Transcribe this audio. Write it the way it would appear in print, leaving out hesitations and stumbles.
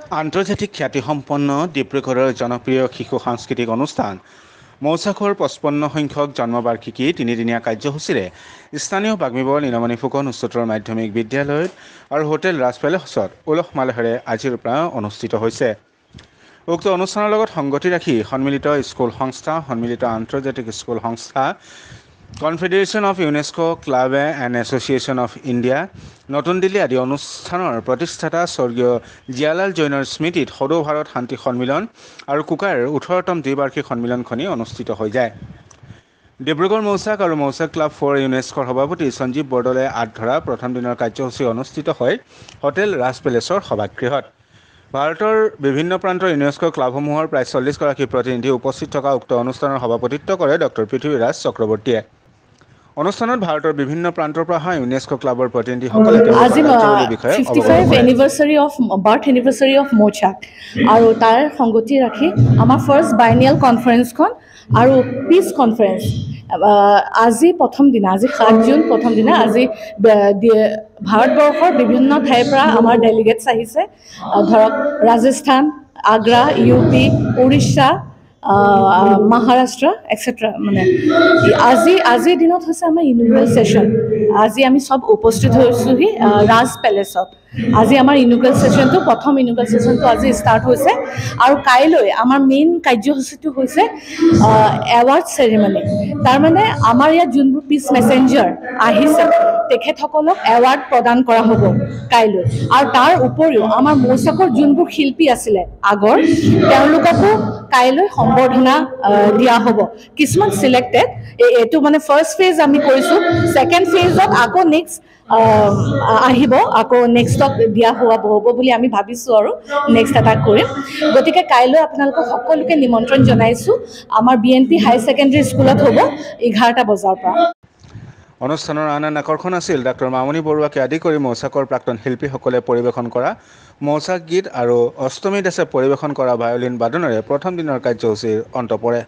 আন্তৰ্জাতিক খ্যাতিসম্পন্ন ডিব্ৰুগড়ৰ জনপ্ৰিয় শিশু সাংস্কৃতিক অনুষ্ঠান মৌচাকৰ 55 সংখ্যক জন্মবাৰ্ষিকী তিনিদিনীয়া কাৰ্যসূচীৰে স্থানীয় বাগ্মীবল নীলমণি ফুকন উচ্চতৰ মাধ্যমিক বিদ্যালয়ত আৰু হোটেল ৰাজ পেলেছত উলহ মালহেৰে আজিৰ পৰা অনুষ্ঠিত হৈছে। উক্ত অনুষ্ঠানৰ লগত সংগতি ৰাখি সন্মিলিত স্কুল সংস্থা, সন্মিলিত আন্তৰ্জাতিক স্কুল সংস্থা, confederation of UNESCO club and association of India, নতুন দিল্লী আদি অনুষ্ঠানৰ প্ৰতিষ্ঠাতা স্বৰ্গীয় জিয়ালাল জৈনৰ স্মৃতিত সদৌ ভাৰত শান্তি সন্মিলন আৰু কুকাৰ 18তম দ্বিবাৰ্ষিক সন্মিলনখনি অনুষ্ঠিত হৈ যায়। ডিব্ৰুগড় মৌচাক আৰু মৌচাক ক্লাব ফৰ ইউনেস্কোৰ সভাপতি সঞ্জীৱ বৰদলে আঁত ধৰা প্ৰথম দিনৰ কাৰ্যসূচী অনুষ্ঠিত হয় হোটেল ৰাজ পেলেছৰ সভাগৃহত। ভাৰতৰ বিভিন্ন প্ৰান্তৰ ইউনেস্কো ক্লাবসমূহৰ প্ৰায় 40গৰাকী প্ৰতিনিধি উপস্থিত থকা উক্ত অনুষ্ঠানৰ সভাপতিত্ব কৰে ডক্টৰ পৃথ্বীৰাজ চক্ৰৱৰ্তীয়ে। অনুষ্ঠানত ভাৰতৰ বিভিন্ন প্ৰান্তৰ পৰা অহা ইউনেস্কো ক্লাবৰ প্ৰতিনিধিসকলে কাৰ্যাৱলীৰ বিষয়ে 55 anniversary of birth anniversary of মৌচাক আৰু তাৰ সংগতি ৰাখি আমাৰ ফাৰ্ষ্ট বাইনিয়েল কনফাৰেন্সখন আৰু পিচ কনফাৰেন্স আজি প্ৰথম দিনা, আজি 7 জুন প্ৰথম দিনা। আজি ভাৰতবৰ্ষৰ বিভিন্ন ঠাইৰ পৰা আমাৰ ডেলিগেটছ আহিছে, ধৰক ৰাজস্থান, আগ্ৰা, ইউপি, উৰিষ্যা, মহাৰাষ্ট্ৰ এক্সেট্ৰা। মানে আজিৰ দিনত হৈছে আমাৰ ইনগ্ৰেল ছেশ্যন। আজি আমি সব উপস্থিত হৈছোহি ৰাজ পেলেছত। আজি আমাৰ ইনগ্ৰেল ছেশ্যনটো, প্ৰথম ইনগ্ৰেল ছেশ্যনটো আজি ষ্টাৰ্ট হৈছে আৰু কাইলৈ আমাৰ মেইন কাৰ্যসূচীটো হৈছে এৱাৰ্ড চেৰিমনি। তাৰমানে আমাৰ ইয়াত যোনবোৰ পিচ মেছেঞ্জাৰ আহিছে তেখেতসকলক এৱাৰ্ড প্ৰদান কৰা হ'ব কাইলৈ। আৰু তাৰ উপৰিও আমাৰ মৌচাকৰ যোনবোৰ শিল্পী আছিলে আগৰ, তেওঁলোককো কাইলৈ সম্বৰ্ধনা দিয়া হ'ব। কিছুমান চিলেক্টেড, এইটো মানে ফাৰ্ষ্ট ফেজ আমি কৰিছোঁ। ছেকেণ্ড ফেজত আকৌ নেক্সট আহিব, আকৌ নেক্সটক দিয়া হ'ব বুলি আমি ভাবিছোঁ আৰু নেক্সট এটা কৰিম। গতিকে কাইলৈ আপোনালোকক সকলোকে নিমন্ত্ৰণ জনাইছোঁ। আমাৰ BNP হাই ছেকেণ্ডেৰী স্কুলত হ'ব 11টা বজাৰ পৰা। অনুষ্ঠানৰ আন আকৰ্ষণ আছিল ডক্টৰ মামণি বৰুৱাকে আদি কৰি মৌচাকৰ প্ৰাক্তন শিল্পীসকলে পৰিৱেশন কৰা মৌচাক গীত আৰু অষ্টমী দাসে পৰিৱেশন কৰা ভায়লিন বাদনেৰে প্ৰথম দিনৰ কাৰ্যসূচীৰ অন্ত পৰে।